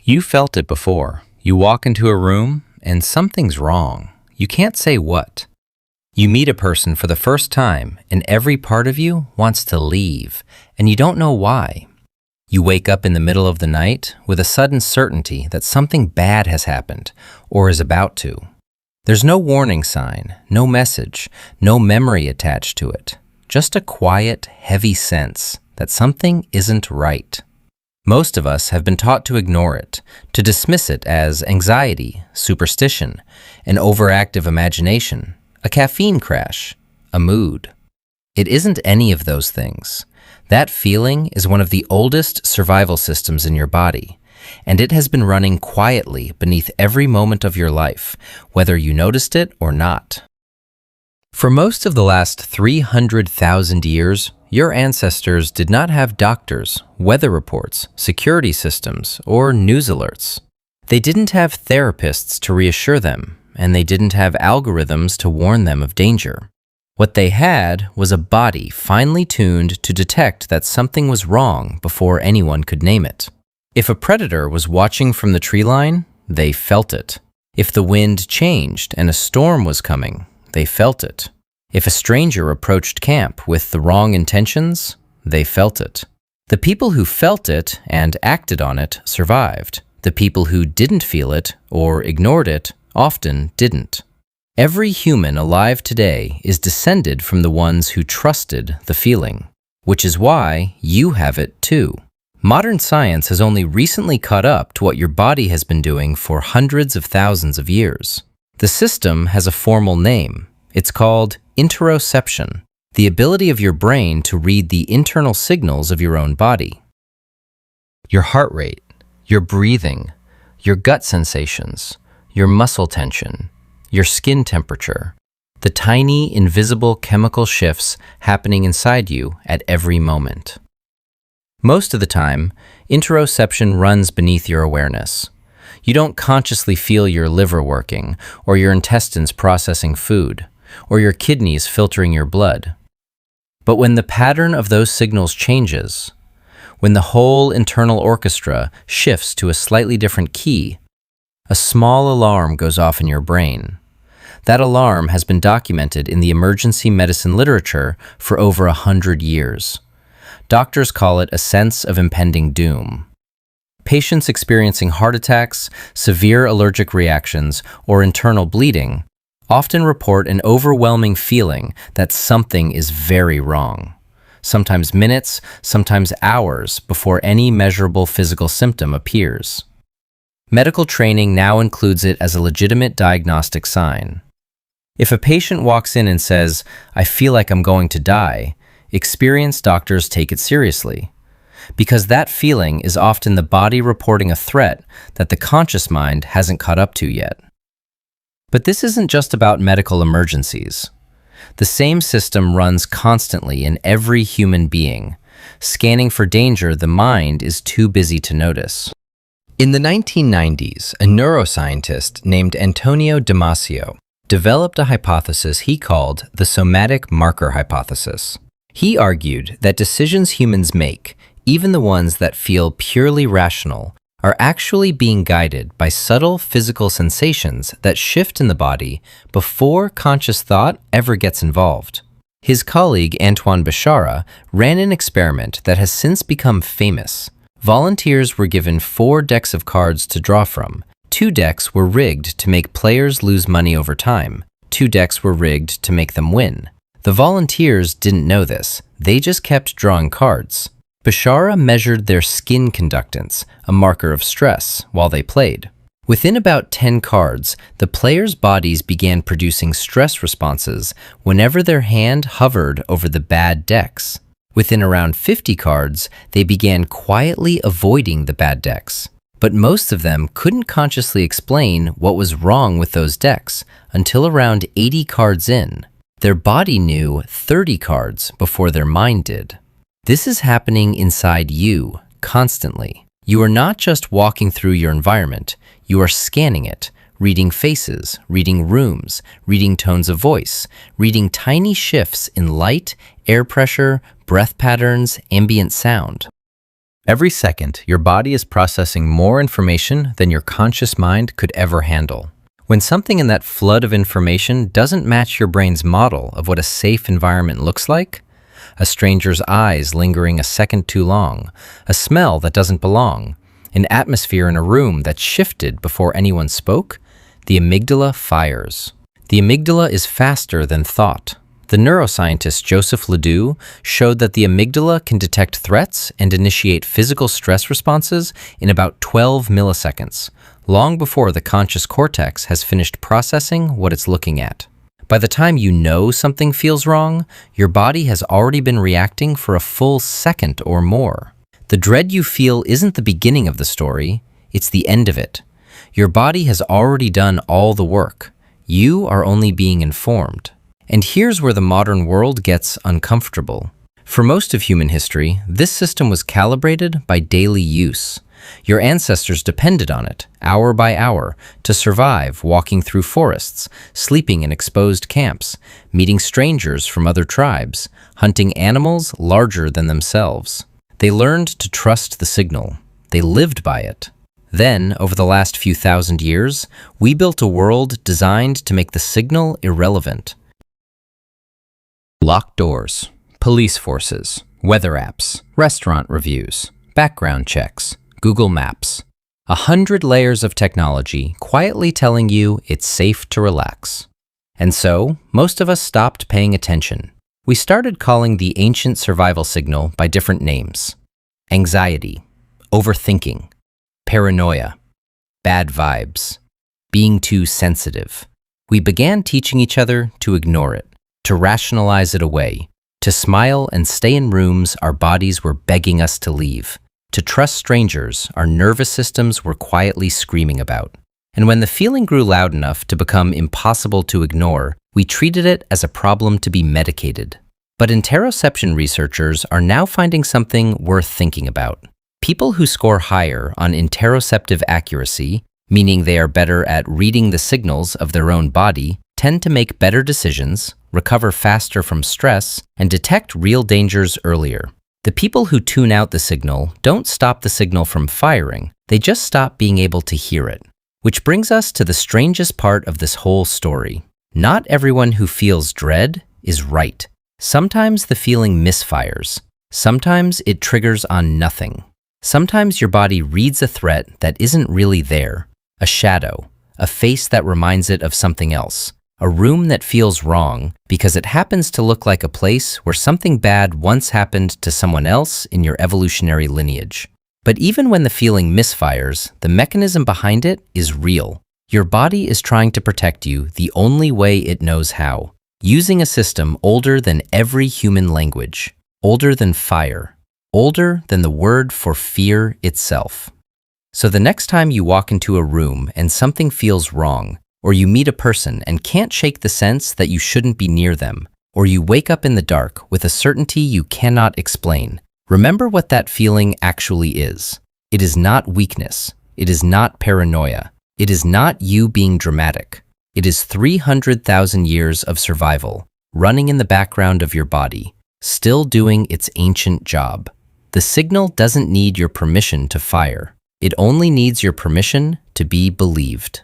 You felt it before. You walk into a room and something's wrong. You can't say what. You meet a person for the first time and every part of you wants to leave, and you don't know why. You wake up in the middle of the night with a sudden certainty that something bad has happened or is about to. There's no warning sign, no message, no memory attached to it. Just a quiet, heavy sense that something isn't right. Most of us have been taught to ignore it, to dismiss it as anxiety, superstition, an overactive imagination, a caffeine crash, a mood. It isn't any of those things. That feeling is one of the oldest survival systems in your body, and it has been running quietly beneath every moment of your life, whether you noticed it or not. For most of the last 300,000 years, your ancestors did not have doctors, weather reports, security systems, or news alerts. They didn't have therapists to reassure them, and they didn't have algorithms to warn them of danger. What they had was a body finely tuned to detect that something was wrong before anyone could name it. If a predator was watching from the tree line, they felt it. If the wind changed and a storm was coming, they felt it. If a stranger approached camp with the wrong intentions, they felt it. The people who felt it and acted on it survived. The people who didn't feel it or ignored it often didn't. Every human alive today is descended from the ones who trusted the feeling, which is why you have it too. Modern science has only recently caught up to what your body has been doing for hundreds of thousands of years. The system has a formal name. It's called interoception, the ability of your brain to read the internal signals of your own body. Your heart rate, your breathing, your gut sensations, your muscle tension, your skin temperature, the tiny, invisible chemical shifts happening inside you at every moment. Most of the time, interoception runs beneath your awareness. You don't consciously feel your liver working, or your intestines processing food, or your kidneys filtering your blood. But when the pattern of those signals changes, when the whole internal orchestra shifts to a slightly different key, a small alarm goes off in your brain. That alarm has been documented in the emergency medicine literature for over 100 years. Doctors call it a sense of impending doom. Patients experiencing heart attacks, severe allergic reactions, or internal bleeding often report an overwhelming feeling that something is very wrong, sometimes minutes, sometimes hours before any measurable physical symptom appears. Medical training now includes it as a legitimate diagnostic sign. If a patient walks in and says, "I feel like I'm going to die," experienced doctors take it seriously, because that feeling is often the body reporting a threat that the conscious mind hasn't caught up to yet. But this isn't just about medical emergencies. The same system runs constantly in every human being, scanning for danger the mind is too busy to notice. In the 1990s, a neuroscientist named Antonio Damasio developed a hypothesis he called the somatic marker hypothesis. He argued that decisions humans make, even the ones that feel purely rational, are actually being guided by subtle physical sensations that shift in the body before conscious thought ever gets involved. His colleague Antoine Bechara ran an experiment that has since become famous. Volunteers were given 4 decks of cards to draw from. 2 decks were rigged to make players lose money over time. 2 decks were rigged to make them win. The volunteers didn't know this. They just kept drawing cards. Bechara measured their skin conductance, a marker of stress, while they played. Within about 10 cards, the players' bodies began producing stress responses whenever their hand hovered over the bad decks. Within around 50 cards, they began quietly avoiding the bad decks. But most of them couldn't consciously explain what was wrong with those decks until around 80 cards in. Their body knew 30 cards before their mind did. This is happening inside you constantly. You are not just walking through your environment, you are scanning it, reading faces, reading rooms, reading tones of voice, reading tiny shifts in light, air pressure, breath patterns, ambient sound. Every second, your body is processing more information than your conscious mind could ever handle. When something in that flood of information doesn't match your brain's model of what a safe environment looks like, a stranger's eyes lingering a second too long, a smell that doesn't belong, an atmosphere in a room that shifted before anyone spoke, the amygdala fires. The amygdala is faster than thought. The neuroscientist Joseph Ledoux showed that the amygdala can detect threats and initiate physical stress responses in about 12 milliseconds, long before the conscious cortex has finished processing what it's looking at. By the time you know something feels wrong, your body has already been reacting for a full second or more. The dread you feel isn't the beginning of the story, it's the end of it. Your body has already done all the work. You are only being informed. And here's where the modern world gets uncomfortable. For most of human history, this system was calibrated by daily use. Your ancestors depended on it, hour by hour, to survive walking through forests, sleeping in exposed camps, meeting strangers from other tribes, hunting animals larger than themselves. They learned to trust the signal. They lived by it. Then, over the last few thousand years, we built a world designed to make the signal irrelevant. Locked doors, police forces, weather apps, restaurant reviews, background checks, Google Maps. 100 layers of technology quietly telling you it's safe to relax. And so, most of us stopped paying attention. We started calling the ancient survival signal by different names. Anxiety, overthinking, paranoia, bad vibes, being too sensitive. We began teaching each other to ignore it, to rationalize it away, to smile and stay in rooms our bodies were begging us to leave, to trust strangers our nervous systems were quietly screaming about. And when the feeling grew loud enough to become impossible to ignore, we treated it as a problem to be medicated. But interoception researchers are now finding something worth thinking about. People who score higher on interoceptive accuracy, meaning they are better at reading the signals of their own body, tend to make better decisions, recover faster from stress, and detect real dangers earlier. The people who tune out the signal don't stop the signal from firing, they just stop being able to hear it. Which brings us to the strangest part of this whole story. Not everyone who feels dread is right. Sometimes the feeling misfires. Sometimes it triggers on nothing. Sometimes your body reads a threat that isn't really there, a shadow, a face that reminds it of something else, a room that feels wrong because it happens to look like a place where something bad once happened to someone else in your evolutionary lineage. But even when the feeling misfires, the mechanism behind it is real. Your body is trying to protect you the only way it knows how, using a system older than every human language, older than fire, older than the word for fear itself. So the next time you walk into a room and something feels wrong, or you meet a person and can't shake the sense that you shouldn't be near them, or you wake up in the dark with a certainty you cannot explain, remember what that feeling actually is. It is not weakness. It is not paranoia. It is not you being dramatic. It is 300,000 years of survival, running in the background of your body, still doing its ancient job. The signal doesn't need your permission to fire. It only needs your permission to be believed.